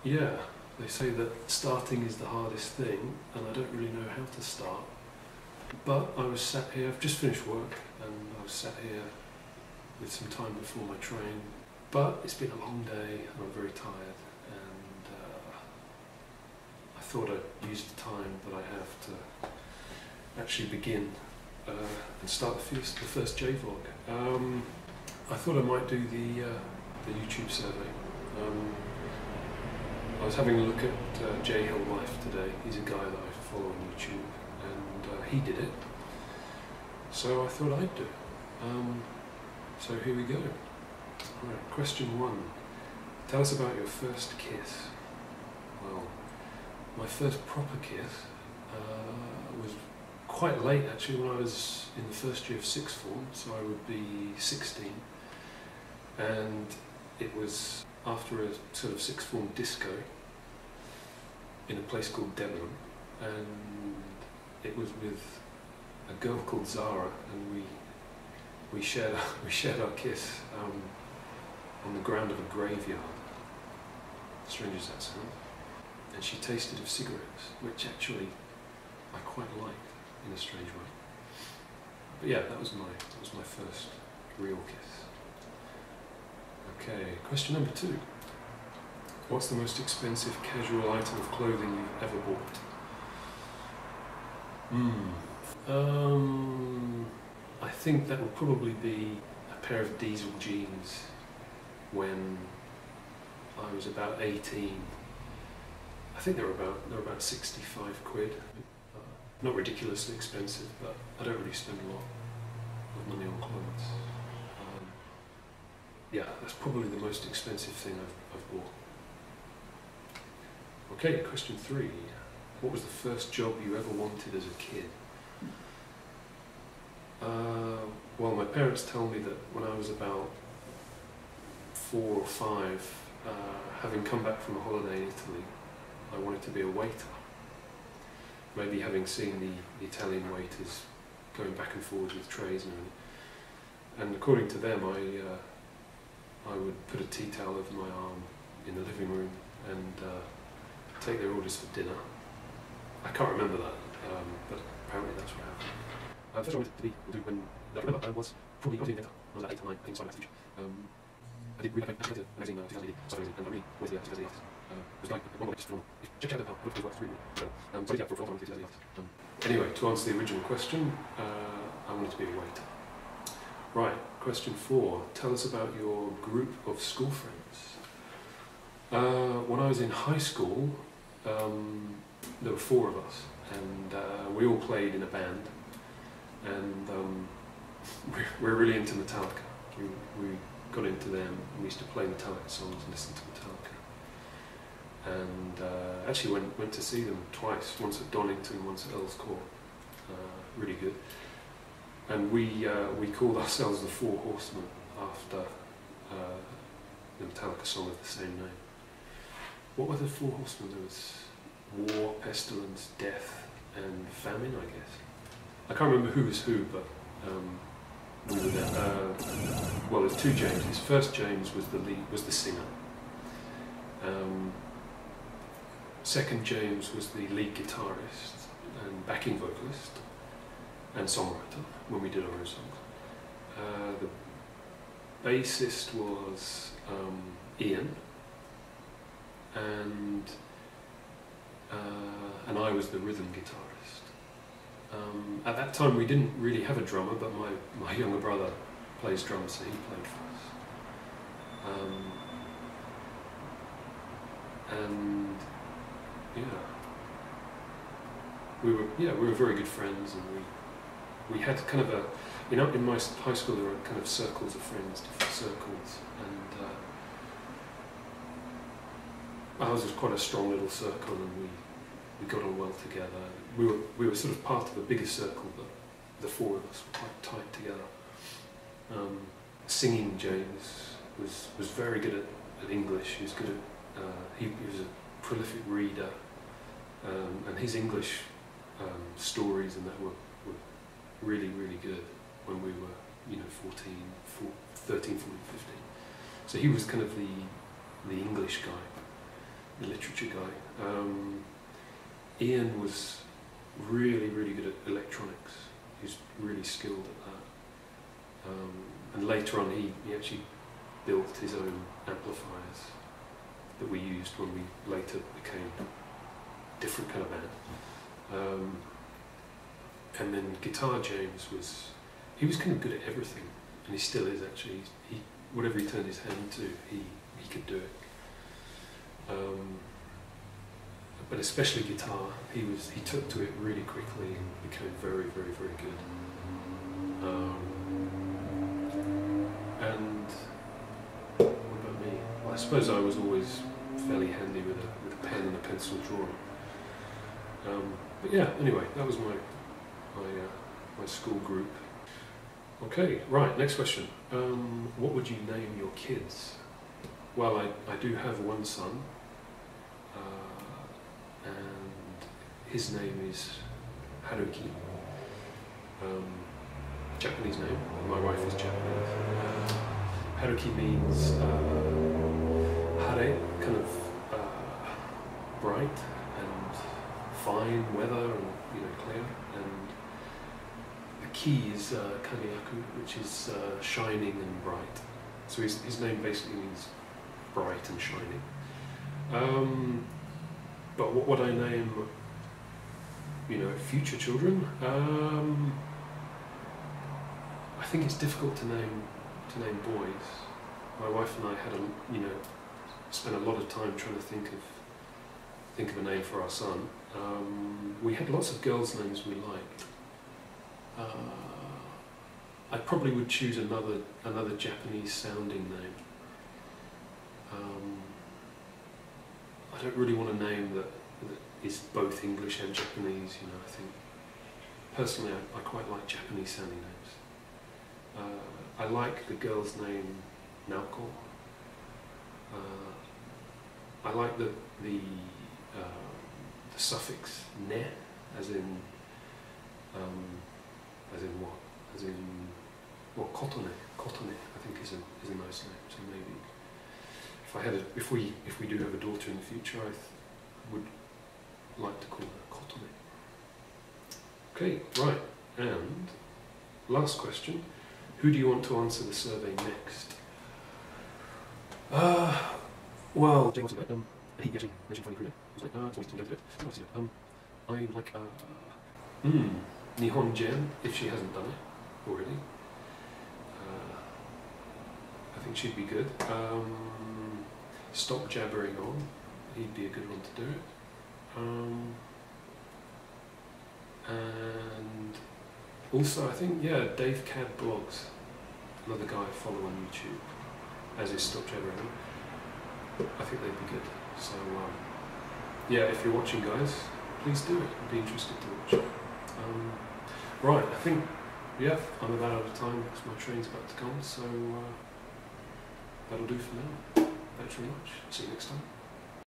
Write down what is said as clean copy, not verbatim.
Yeah, they say that starting is the hardest thing, and I don't really know how to start. But I was sat here, I've just finished work, and I was sat here with some time before my train. But it's been a long day, and I'm very tired, and I thought I'd use the time that I have to actually begin and start the first J-vlog. I thought I might do the YouTube survey. I was having a look at J Hill Life today. He's a guy that I follow on YouTube, and he did it. So I thought I'd do it. So here we go. Alright, question 1. Tell us about your first kiss. Well, my first proper kiss was quite late actually, when I was in the first year of sixth form, so I would be 16. And it was after a sort of sixth form disco in a place called Debenham, and it was with a girl called Zara, and we shared our kiss on the ground of a graveyard. Strange as that sounds. And she tasted of cigarettes, which actually I quite liked in a strange way. But yeah, that was my first real kiss. Okay, question number 2. What's the most expensive casual item of clothing you've ever bought? I think that would probably be a pair of diesel jeans when I was about 18. I think they were about 65 quid. Not ridiculously expensive, but I don't really spend a lot of money on clothes. Yeah, that's probably the most expensive thing I've bought. Okay, question 3. What was the first job you ever wanted as a kid? Well, my parents tell me that when I was about 4 or 5, having come back from a holiday in Italy, I wanted to be a waiter. Maybe having seen the Italian waiters going back and forwards with trays and everything. And according to them, I would put a tea towel over my arm in the living room and take their orders for dinner. I can't remember that, but apparently that's what happened. First I wanted to be when I remember I was probably not in Inventor. I was about 8 or 9, I think, so I went to teach. I did read a magazine, 2008, and I really was the 2008. It was like one just from check out how good it was really. So yeah, for 2008. Anyway, to answer the original question, I wanted to be a waiter. Right, question 4. Tell us about your group of school friends. When I was in high school, there were 4 of us, and we all played in a band, and we're really into Metallica. We got into them, and we used to play Metallica songs and listen to Metallica. And actually went to see them twice, once at Donington, once at Earl's Court. Really good. And we called ourselves the Four Horsemen after the Metallica song of the same name. What were the 4 horsemen? There was war, pestilence, death, and famine, I guess. I can't remember who was who, but we were there. Well, there's 2 Jameses. First James was the singer. Second James was the lead guitarist and backing vocalist and songwriter when we did our own songs. The bassist was Ian, and I was the rhythm guitarist. At that time we didn't really have a drummer, but my younger brother plays drums, so he played for us. And yeah, we were very good friends, and we had kind of in my high school there were kind of circles of friends, different circles, and ours was quite a strong little circle, and we got on well together. We were sort of part of a bigger circle, but the 4 of us were quite tight together. Singing James was very good at English. He was good at he was a prolific reader, and his English stories and that were really, really good when we were 13, 14, 15. So he was kind of the English guy, the literature guy. Ian was really, really good at electronics. He's really skilled at that. And later on he actually built his own amplifiers that we used when we later became a different kind of band. And then guitar, James he was kind of good at everything, and he still is actually. Whatever he turned his hand to, he could do it. But especially guitar, he took to it really quickly and became very, very, very good. And what about me? Well, I suppose I was always fairly handy with a pen and a pencil drawing. But yeah, anyway, that was my school group. Okay, right, next question. What would you name your kids? Well, I do have one son, and his name is Haruki. Japanese name. My wife is Japanese. Haruki means hare, kind of bright and fine weather, and clear. And the key is Kamiyaku, which is shining and bright. So his name basically means bright and shining. But what would I name, future children? I think it's difficult to name boys. My wife and I had spent a lot of time trying to think of a name for our son. We had lots of girls' names we liked. I probably would choose another Japanese sounding name. I don't really want a name that is both English and Japanese. I think personally I quite like Japanese sounding names. I like the girl's name Naoko. I like the suffix ne, as in what? As in, well, kotone. Kotone, I think is a nice name. So maybe if we do have a daughter in the future, I would like to call her Kotone. Okay, right. And last question: who do you want to answer the survey next? Well, Jay wants to do it. He actually mentioned Funny Kruger. He was like, it's always to do it. I like Nihon Jen, if she hasn't done it already. I think she'd be good. Stop Jabbering On, he'd be a good one to do it. And also I think, Dave Cad Blogs, another guy I follow on YouTube, as is Stop Jabbering On. I think they'd be good. So if you're watching, guys, please do it. I'd be interested to watch. Right, I think, I'm about out of time because my train's about to come, so that'll do for now. Thanks very much. See you next time.